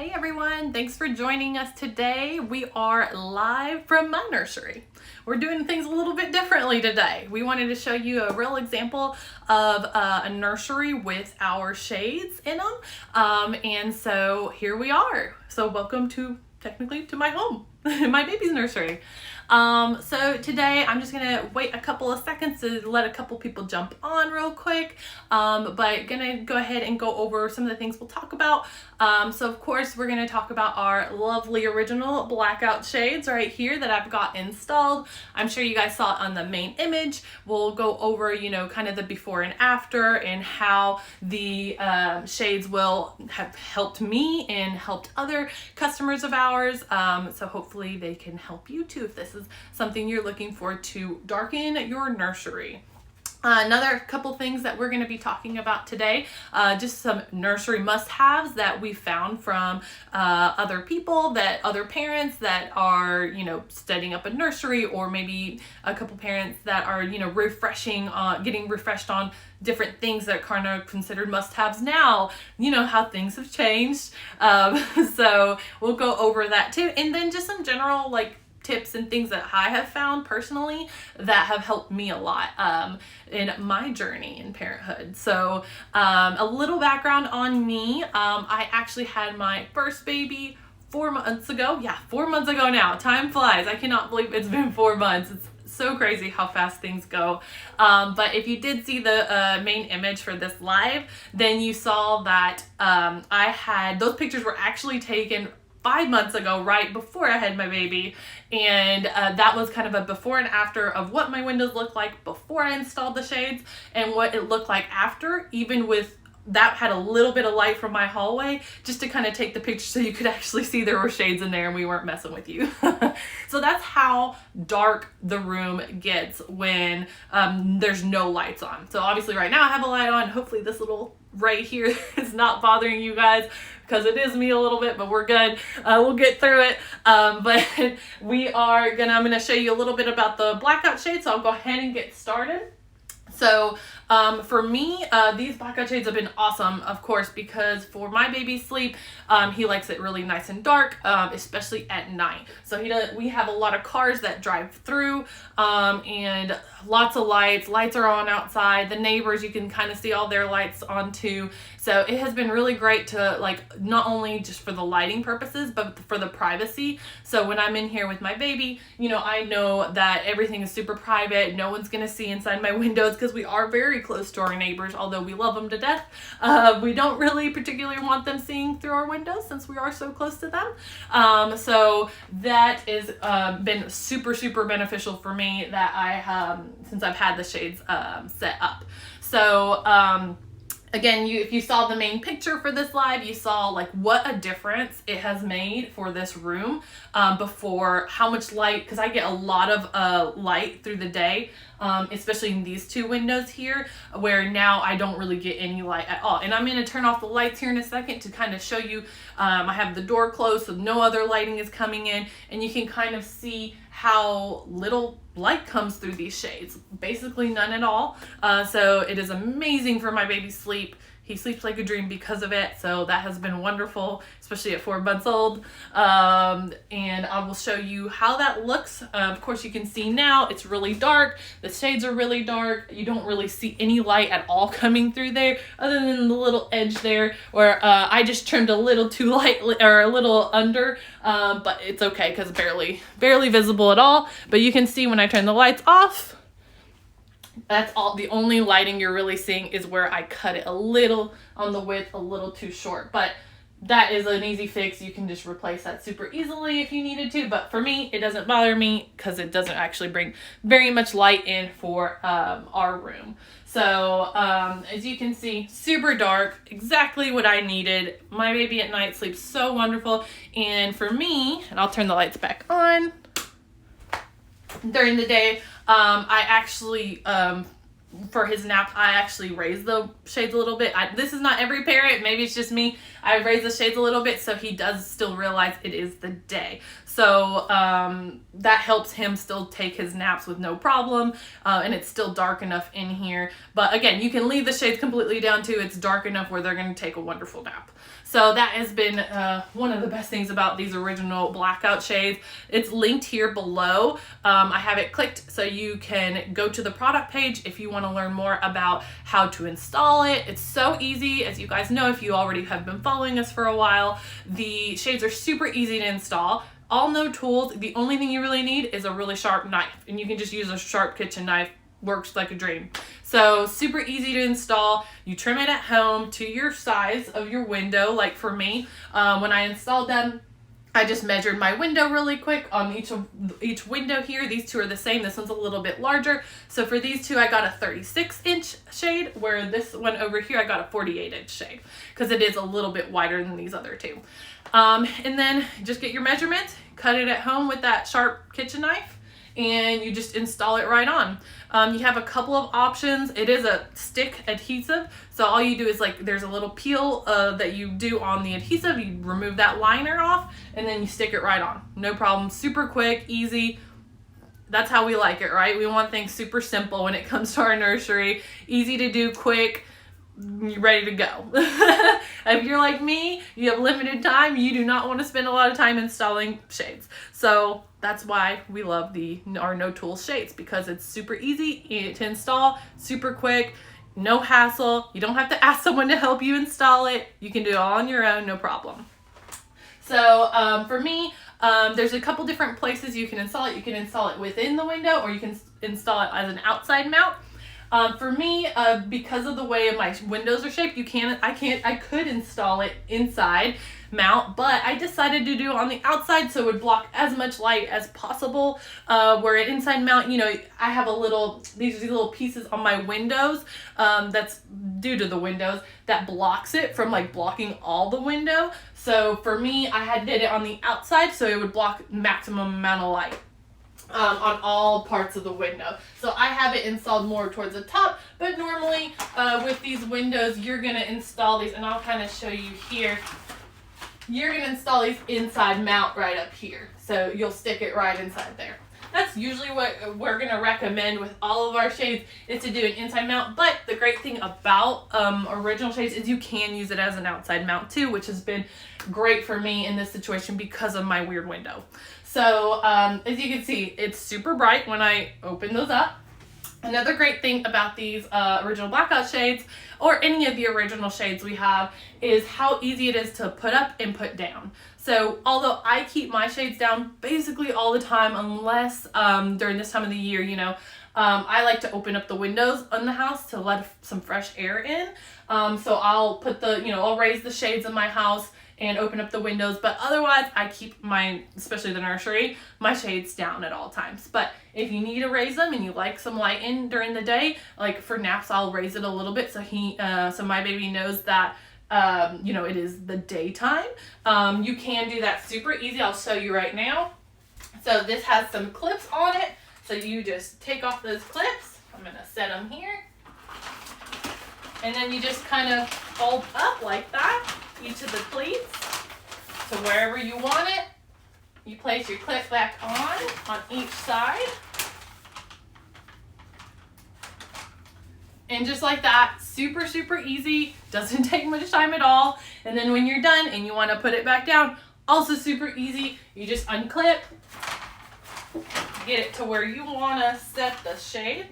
Hey everyone, thanks for joining us today. We are live from my nursery. We're doing things a little bit differently today. We wanted to show you a real example of a nursery with our shades in them. And so here we are. So welcome technically to my home, my baby's nursery. So today I'm just gonna wait a couple of seconds to let a couple people jump on real quick, but gonna go ahead and go over some of the things we'll talk about. So of course we're gonna talk about our lovely original blackout shades right here that I've got installed. I'm sure you guys saw it on the main image. We'll go over, kind of the before and after and how the shades will have helped me and helped other customers of ours. So hopefully they can help you too if this is something you're looking for to darken your nursery. Another couple things that we're going to be talking about today, just some nursery must-haves that we found from other people, other parents that are, setting up a nursery, or maybe a couple parents that are, getting refreshed on different things that are kind of considered must-haves now. You know how things have changed. So we'll go over that too. And then just some general tips and things that I have found personally that have helped me a lot in my journey in parenthood. So a little background on me. I actually had my first baby 4 months ago. Yeah, 4 months ago now. Time flies. I cannot believe it's been 4 months. It's so crazy how fast things go. But if you did see the main image for this live, then you saw that I had, those pictures were actually taken 5 months ago, right before I had my baby. And that was kind of a before and after of what my windows looked like before I installed the shades and what it looked like after, even with that had a little bit of light from my hallway, just to kind of take the picture so you could actually see there were shades in there and we weren't messing with you. So that's how dark the room gets when there's no lights on. So obviously right now I have a light on. Hopefully this little right here is not bothering you guys, because it is me a little bit, but we're good. We'll get through it. But I'm gonna show you a little bit about the blackout shade. So I'll go ahead and get started. So for me, these blackout shades have been awesome, of course, because for my baby's sleep, he likes it really nice and dark, especially at night. So we have a lot of cars that drive through, and lots of lights. Lights are on outside. The neighbors, you can kind of see all their lights on too. So it has been really great to not only just for the lighting purposes, but for the privacy. So when I'm in here with my baby, I know that everything is super private. No one's going to see inside my windows, because we are very close to our neighbors, although we love them to death. We don't really particularly want them seeing through our windows since we are so close to them. So that has been super, super beneficial for me that I have, since I've had the shades set up. So again, if you saw the main picture for this live, you saw what a difference it has made for this room before, how much light, because I get a lot of light through the day, especially in these two windows here, where now I don't really get any light at all. And I'm going to turn off the lights here in a second to kind of show you. I have the door closed, so no other lighting is coming in, and you can kind of see how little light comes through these shades. Basically none at all. So it is amazing for my baby's sleep. He sleeps like a dream because of it. So that has been wonderful, especially at 4 months old. And I will show you how that looks. Of course, you can see now it's really dark. The shades are really dark. You don't really see any light at all coming through there, other than the little edge there where I just trimmed a little too lightly, or a little under, but it's okay because barely visible at all. But you can see when I turn the lights off, that's all. The only lighting you're really seeing is where I cut it a little on the width, a little too short. But that is an easy fix. You can just replace that super easily if you needed to. But for me, it doesn't bother me because it doesn't actually bring very much light in for our room. So as you can see, super dark, exactly what I needed. My baby at night sleeps so wonderful. And for me, and I'll turn the lights back on. During the day, I actually, for his nap, I actually raise the shades a little bit. This is not every parent, maybe it's just me. I raise the shades a little bit so he does still realize it is the day. So So that helps him still take his naps with no problem. And it's still dark enough in here. But again, you can leave the shades completely down too. It's dark enough where they're going to take a wonderful nap. So that has been one of the best things about these original blackout shades. It's linked here below. I have it clicked so you can go to the product page if you want to learn more about how to install it. It's so easy. As you guys know, if you already have been following us for a while, the shades are super easy to install. All no tools. The only thing you really need is a really sharp knife, and you can just use a sharp kitchen knife. Works like a dream. So super easy to install. You trim it at home to your size of your window. Like for me, when I installed them, I just measured my window really quick on each window here. These two are the same. This one's a little bit larger. So for these two, I got a 36-inch shade, where this one over here, I got a 48-inch shade because it is a little bit wider than these other two. And then just get your measurement, cut it at home with that sharp kitchen knife, and you just install it right on. You have a couple of options. It is a stick adhesive, so all you do is there's a little peel that you do on the adhesive. You remove that liner off, and then you stick it right on. No problem. Super quick, easy. That's how we like it, right? We want things super simple when it comes to our nursery. Easy to do, quick. You're ready to go. If you're like me, you have limited time, you do not want to spend a lot of time installing shades. So that's why we love our no tools shades, because it's super easy to install, super quick, no hassle. You don't have to ask someone to help you install it. You can do it all on your own, no problem. So for me, there's a couple different places you can install it. You can install it within the window, or you can install it as an outside mount. For me, because of the way my windows are shaped, I could install it inside mount, but I decided to do it on the outside so it would block as much light as possible. Where an inside mount, I have these little pieces on my windows, that's due to the windows, that blocks it from blocking all the window. So for me, I did it on the outside so it would block maximum amount of light. On all parts of the window. So I have it installed more towards the top, but normally with these windows, you're going to install these, and I'll kind of show you here. You're going to install these inside mount right up here. So you'll stick it right inside there. That's usually what we're going to recommend with all of our shades, is to do an inside mount. But the great thing about original shades is you can use it as an outside mount too, which has been great for me in this situation because of my weird window. So as you can see, it's super bright when I open those up. Another great thing about these original blackout shades, or any of the original shades we have, is how easy it is to put up and put down. So although I keep my shades down basically all the time, unless during this time of the year, I like to open up the windows in the house to let some fresh air in. So I'll put I'll raise the shades in my house and open up the windows, but otherwise I keep especially the nursery, my shades down at all times. But if you need to raise them and you like some light in during the day, like for naps, I'll raise it a little bit so so my baby knows that it is the daytime. You can do that super easy. I'll show you right now. So this has some clips on it. So you just take off those clips. I'm gonna set them here. And then you just kind of fold up like that, each of the pleats. So wherever you want it, you place your clip back on each side. And just like that, super, super easy, doesn't take much time at all. And then when you're done and you want to put it back down, also super easy. You just unclip, get it to where you want to set the shade.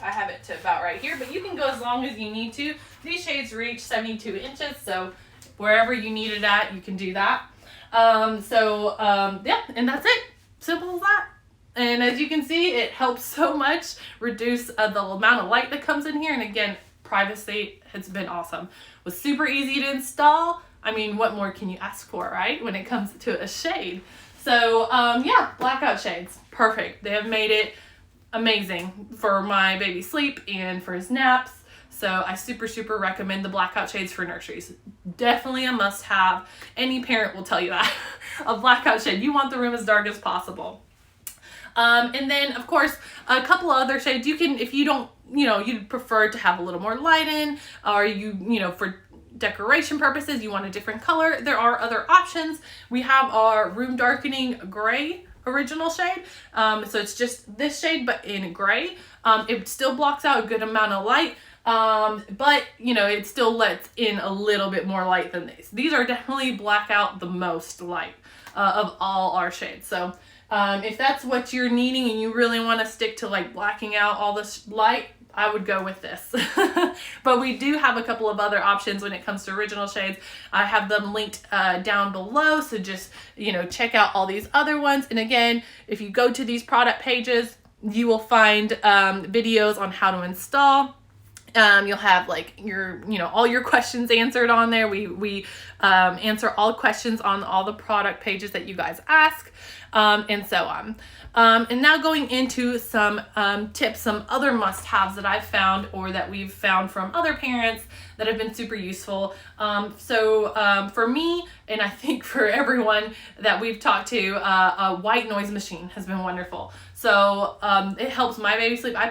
I have it to about right here, but you can go as long as you need to. These shades reach 72 inches, so wherever you need it at, you can do that. Yeah, and that's it. Simple as that. And as you can see, it helps so much reduce the amount of light that comes in here. And again, privacy has been awesome. It was super easy to install. I mean, what more can you ask for, right? When it comes to a shade. So yeah, blackout shades, perfect. They have made it amazing for my baby's sleep and for his naps. So I super, super recommend the blackout shades for nurseries. Definitely a must have. Any parent will tell you that. A blackout shade. You want the room as dark as possible. And then of course, a couple of other shades you can, if you don't, you'd prefer to have a little more light in, or for decoration purposes, you want a different color, there are other options. We have our room darkening gray original shade. So it's just this shade, but in gray. It still blocks out a good amount of light. But it still lets in a little bit more light than these. These are definitely black out the most light of all our shades. So if that's what you're needing and you really want to stick to like blacking out all this light, I would go with this. But we do have a couple of other options when it comes to original shades. I have them linked down below, so just check out all these other ones. And again, if you go to these product pages, you will find videos on how to install. You'll have like your, all your questions answered on there. We answer all questions on all the product pages that you guys ask, and so on. And now going into some tips, some other must-haves that I've found or that we've found from other parents that have been super useful. So for me, and I think for everyone that we've talked to, a white noise machine has been wonderful. So it helps my baby sleep. I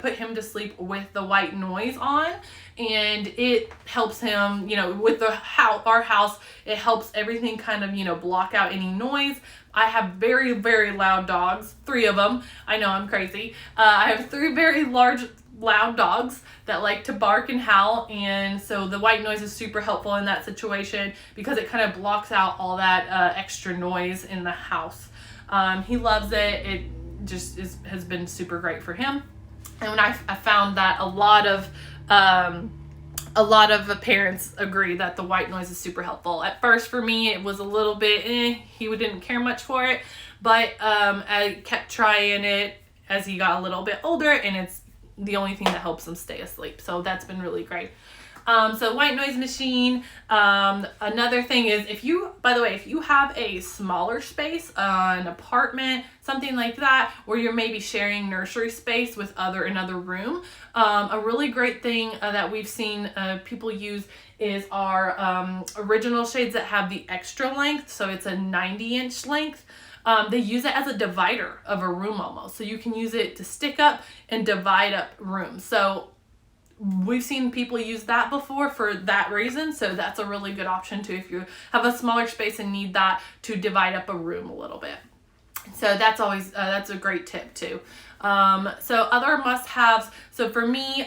put him to sleep with the white noise on, and it helps him, with our house, it helps everything kind of, block out any noise. I have very, very loud dogs, 3 of them. I know, I'm crazy. I have 3 very large, loud dogs that like to bark and howl, and so the white noise is super helpful in that situation because it kind of blocks out all that extra noise in the house. He loves it. It just has been super great for him. And when I found that a lot of parents agree that the white noise is super helpful. At first for me, it was a little bit, he didn't care much for it, but I kept trying it as he got a little bit older, and it's the only thing that helps him stay asleep. So that's been really great. So white noise machine. Another thing is if you have a smaller space, an apartment, something like that, where you're maybe sharing nursery space with another room, a really great thing that we've seen people use is our original shades that have the extra length. So it's a 90-inch length. They use it as a divider of a room almost. So you can use it to stick up and divide up rooms. So we've seen people use that before for that reason. So that's a really good option too if you have a smaller space and need that to divide up a room a little bit. So that's always, that's a great tip too. So other must-haves. So for me,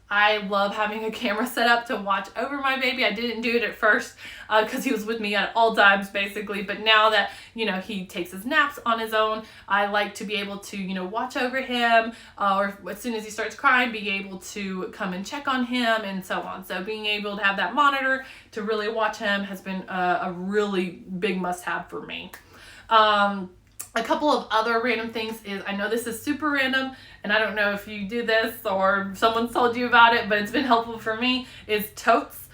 I love having a camera set up to watch over my baby. I didn't do it at first because he was with me at all times basically, but now that he takes his naps on his own, I like to be able to watch over him, or as soon as he starts crying, be able to come and check on him and so on. So being able to have that monitor to really watch him has been a really big must-have for me. A couple of other random things is, I know this is super random, and I don't know if you do this or someone's told you about it, but it's been helpful for me, is totes,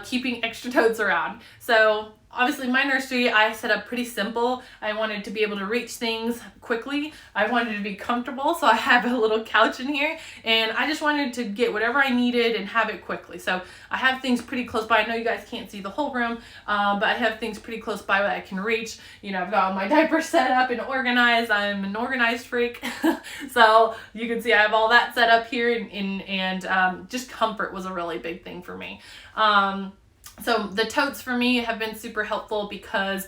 keeping extra totes around. So obviously my nursery, I set up pretty simple. I wanted to be able to reach things quickly. I wanted to be comfortable, so I have a little couch in here, and I just wanted to get whatever I needed and have it quickly. So I have things pretty close by. I know you guys can't see the whole room, but I have things pretty close by that I can reach. I've got all my diapers set up and organized. I'm an organized freak. So you can see I have all that set up here, and just comfort was a really big thing for me. So the totes for me have been super helpful because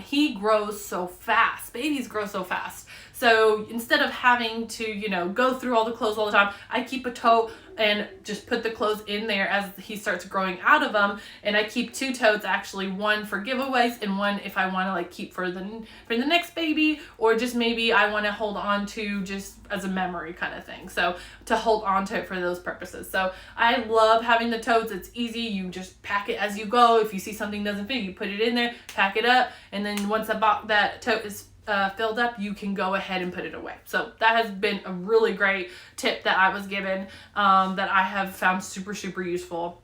he grows so fast. Babies grow so fast. So instead of having to, go through all the clothes all the time, I keep a tote and just put the clothes in there as he starts growing out of them. And I keep 2 totes, actually, one for giveaways and one if I want to keep for the next baby, or just maybe I want to hold on to just as a memory kind of thing. So to hold on to it for those purposes. So I love having the totes. It's easy. You just pack it as you go. If you see something doesn't fit, you put it in there, pack it up, and then once that tote is filled up, you can go ahead and put it away. So that has been a really great tip that I was given, that I have found super, super useful,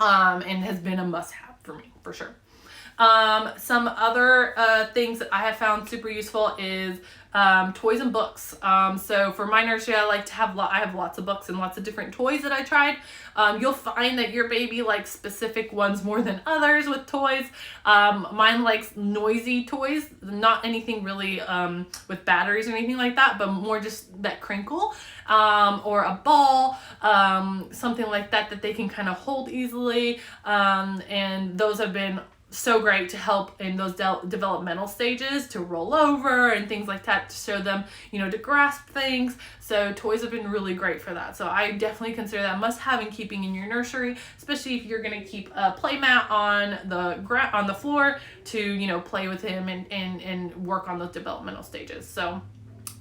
and has been a must-have for me, for sure. Some other things that I have found super useful is toys and books. So for my nursery, I like to have I have lots of books and lots of different toys that I tried. You'll find that your baby likes specific ones more than others with toys. Mine likes noisy toys, not anything really with batteries or anything like that, but more just that crinkle or a ball, something like that that they can kind of hold easily. And those have been so great to help in those developmental stages, to roll over and things like that, to show them, to grasp things. So toys have been really great for that. So I definitely consider that must have in keeping in your nursery, especially if you're going to keep a play mat on the floor to, play with him and work on those developmental stages. So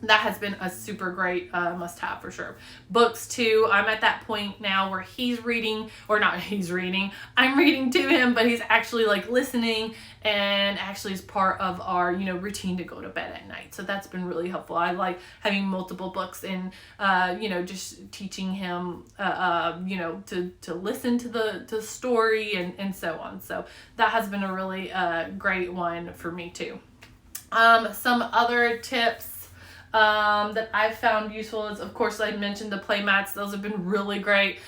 that has been a super great must-have for sure. Books too. I'm at that point now where he's reading, or not he's reading, I'm reading to him, but he's actually like listening and actually is part of our, routine to go to bed at night. So that's been really helpful. I like having multiple books and, just teaching him, to listen to the story and so on. So that has been a really great one for me too. Some other tips that I've found useful is, of course, I mentioned the play mats. Those have been really great.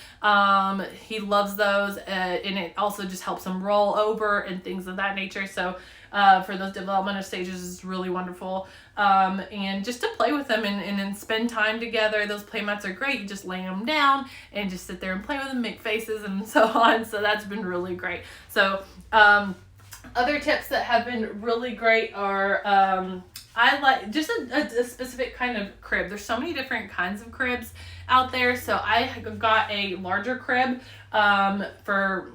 He loves those, and it also just helps him roll over and things of that nature. So for those developmental stages is really wonderful. And just to play with them and spend time together. Those play mats are great. You just lay them down and just sit there and play with them, make faces and so on. So that's been really great. So other tips that have been really great are I like just a specific kind of crib. There's so many different kinds of cribs out there. So I got a larger crib for,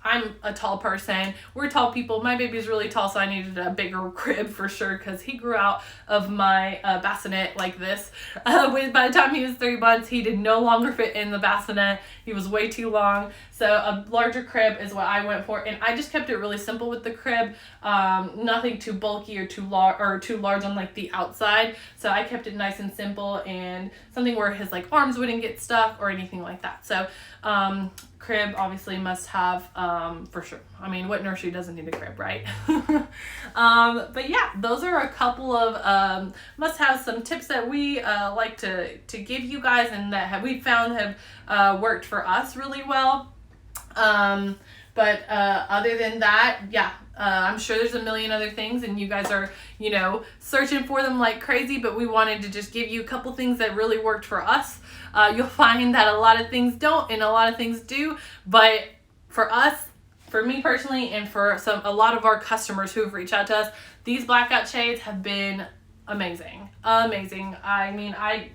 I'm a tall person. We're tall people. My baby's really tall, so I needed a bigger crib for sure because he grew out of my bassinet like this. By the time he was 3 months, he did no longer fit in the bassinet. He was way too long. So a larger crib is what I went for, and I just kept it really simple with the crib. Nothing too bulky or too large on like the outside. So I kept it nice and simple and something where his like arms wouldn't get stuck or anything like that. So crib obviously must have for sure. I mean, what nursery doesn't need a crib, right? But yeah, those are a couple of must have some tips that we like to give you guys and that we found have worked for us really well. But other than that, yeah, I'm sure there's a million other things and you guys are, searching for them like crazy, but we wanted to just give you a couple things that really worked for us. You'll find that a lot of things don't and a lot of things do, but for us, for me personally, and for a lot of our customers who have reached out to us, these blackout shades have been amazing. I mean, I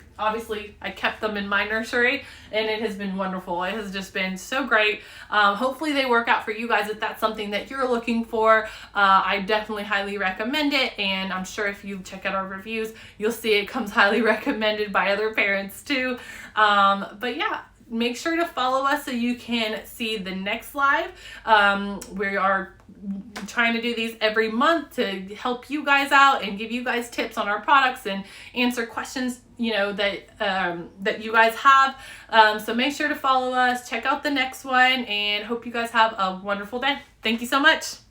kept them in my nursery and it has been wonderful. It has just been so great. Hopefully they work out for you guys if that's something that you're looking for. I definitely highly recommend it, and I'm sure if you check out our reviews, you'll see it comes highly recommended by other parents too. But yeah, make sure to follow us so you can see the next live. We are trying to do these every month to help you guys out and give you guys tips on our products and answer questions that you guys have. So make sure to follow us, check out the next one, and hope you guys have a wonderful day. Thank you so much.